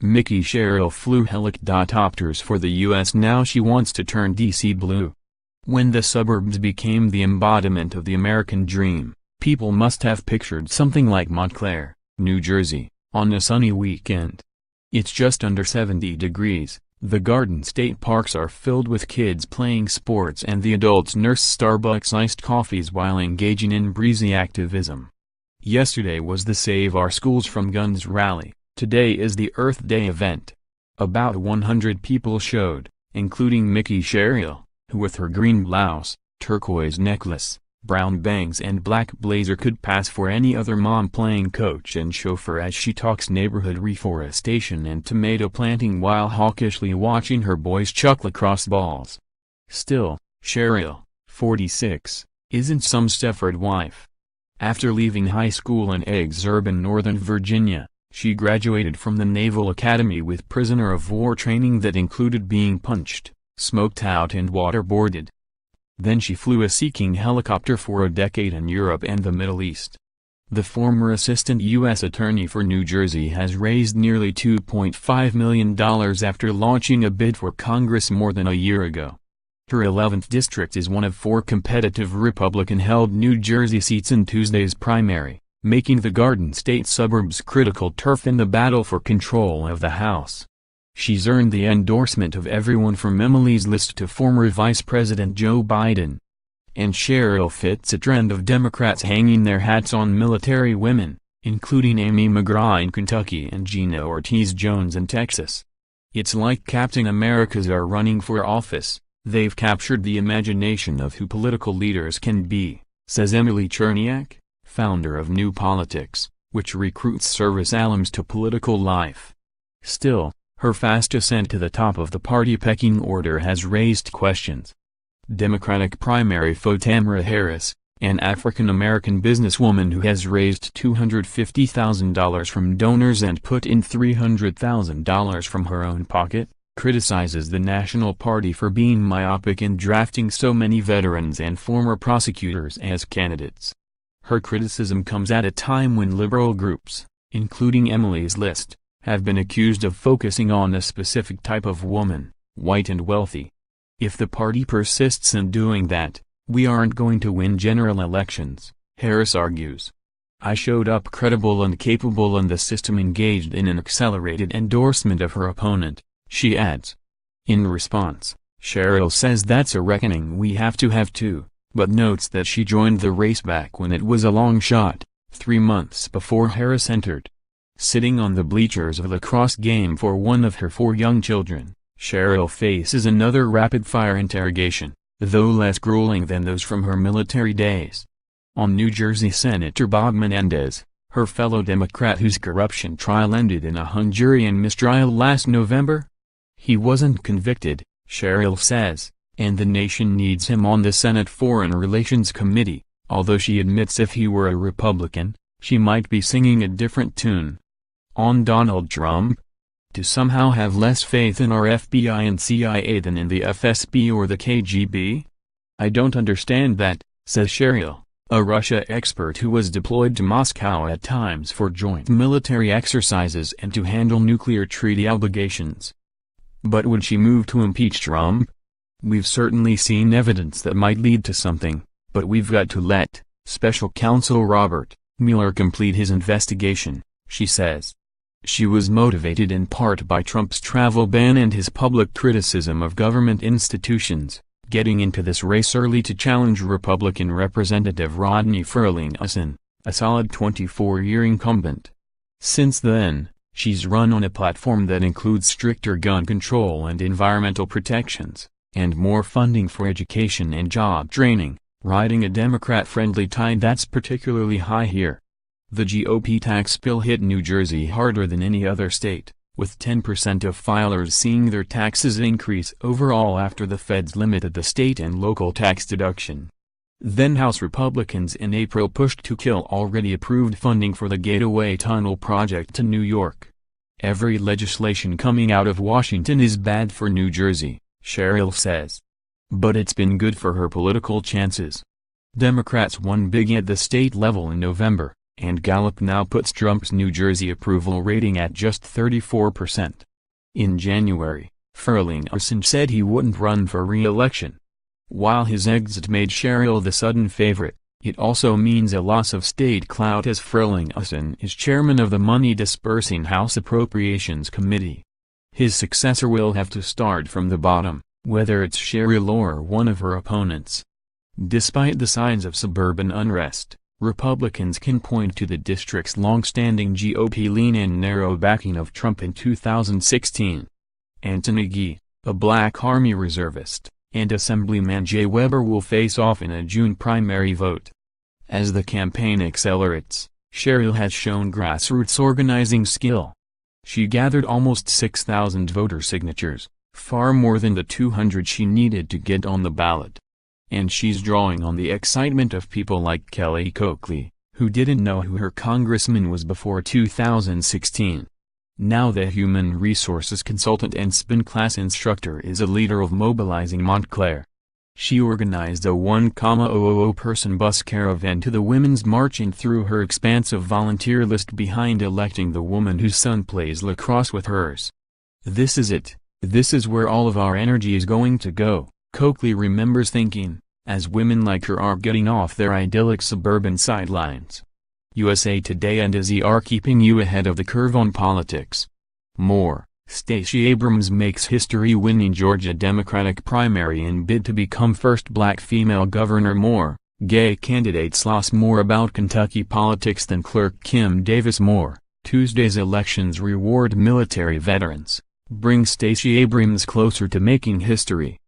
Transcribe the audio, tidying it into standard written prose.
Mikie Sherrill flew helic.opters for the U.S. Now she wants to turn D.C. blue. When the suburbs became the embodiment of the American dream, people must have pictured something like Montclair, New Jersey, on a sunny weekend. It's just under 70 degrees, the Garden State parks are filled with kids playing sports and the adults nurse Starbucks iced coffees while engaging in breezy activism. Yesterday was the Save Our Schools from Guns rally, today is the Earth Day event. About 100 people showed, including Mikie Sherrill, who with her green blouse, turquoise necklace, brown bangs and black blazer could pass for any other mom playing coach and chauffeur as she talks neighborhood reforestation and tomato planting while hawkishly watching her boys chuck lacrosse balls. Still, Sherrill, 46, isn't some Stefford wife. After leaving high school in exurban Northern Virginia, she graduated from the Naval Academy with prisoner of war training that included being punched, smoked out and waterboarded. Then she flew a Sea-King helicopter for a decade in Europe and the Middle East. The former assistant U.S. attorney for New Jersey has raised nearly $2.5 million after launching a bid for Congress more than a year ago. Her 11th district is one of 4 competitive Republican-held New Jersey seats in Tuesday's primary, making the Garden State suburbs critical turf in the battle for control of the House. She's earned the endorsement of everyone from Emily's List to former Vice President Joe Biden. And Sherrill fits a trend of Democrats hanging their hats on military women, including Amy McGraw in Kentucky and Gina Ortiz Jones in Texas. It's like Captain Americas are running for office, they've captured the imagination of who political leaders can be, says Emily Cherniak, founder of New Politics, which recruits service alums to political life. Still, her fast ascent to the top of the party pecking order has raised questions. Democratic primary foe Tamara Harris, an African-American businesswoman who has raised $250,000 from donors and put in $300,000 from her own pocket, criticizes the National Party for being myopic in drafting so many veterans and former prosecutors as candidates. Her criticism comes at a time when liberal groups, including Emily's List, have been accused of focusing on a specific type of woman, white and wealthy. If the party persists in doing that, we aren't going to win general elections, Harris argues. I showed up credible and capable and the system engaged in an accelerated endorsement of her opponent, she adds. In response, Sherrill says that's a reckoning we have too, but notes that she joined the race back when it was a long shot, 3 months before Harris entered. Sitting on the bleachers of a lacrosse game for one of her 4 young children, Sherrill faces another rapid-fire interrogation, though less grueling than those from her military days. On New Jersey Senator Bob Menendez, her fellow Democrat whose corruption trial ended in a hung jury in mistrial last November? He wasn't convicted, Sherrill says, and the nation needs him on the Senate Foreign Relations Committee, although she admits if he were a Republican, she might be singing a different tune. On Donald Trump? To somehow have less faith in our FBI and CIA than in the FSB or the KGB? I don't understand that, says Sherrill, a Russia expert who was deployed to Moscow at times for joint military exercises and to handle nuclear treaty obligations. But would she move to impeach Trump? We've certainly seen evidence that might lead to something, but we've got to let Special Counsel Robert Mueller complete his investigation, she says. She was motivated in part by Trump's travel ban and his public criticism of government institutions, getting into this race early to challenge Republican Representative Rodney Ferguson, a solid 24-year incumbent. Since then, she's run on a platform that includes stricter gun control and environmental protections, and more funding for education and job training, riding a Democrat-friendly tide that's particularly high here. The GOP tax bill hit New Jersey harder than any other state, with 10% of filers seeing their taxes increase overall after the feds limited the state and local tax deduction. Then House Republicans in April pushed to kill already approved funding for the Gateway Tunnel project to New York. Every legislation coming out of Washington is bad for New Jersey, Sherrill says. But it's been good for her political chances. Democrats won big at the state level in November, and Gallup now puts Trump's New Jersey approval rating at just 34%. In January, Sherrill said he wouldn't run for re-election. While his exit made Sherrill the sudden favorite, it also means a loss of state clout as Sherrill is chairman of the money-dispersing House Appropriations Committee. His successor will have to start from the bottom, whether it's Sherrill or one of her opponents. Despite the signs of suburban unrest, Republicans can point to the district's long-standing GOP lean and narrow backing of Trump in 2016. Anthony Gee, a Black Army reservist, and Assemblyman Jay Weber will face off in a June primary vote. As the campaign accelerates, Sherrill has shown grassroots organizing skill. She gathered almost 6,000 voter signatures, far more than the 200 she needed to get on the ballot. And she's drawing on the excitement of people like Kelly Coakley, who didn't know who her congressman was before 2016. Now the human resources consultant and spin class instructor is a leader of mobilizing Montclair. She organized a 1,000-person bus caravan to the Women's March and threw her expansive volunteer list behind electing the woman whose son plays lacrosse with hers. "This is it, this is where all of our energy is going to go," Coakley remembers thinking, as women like her are getting off their idyllic suburban sidelines. USA Today and Izzy are keeping you ahead of the curve on politics. More, Stacey Abrams makes history winning Georgia Democratic primary in bid to become first black female governor. More, gay candidates lost more about Kentucky politics than clerk Kim Davis. More, Tuesday's elections reward military veterans, bring Stacey Abrams closer to making history.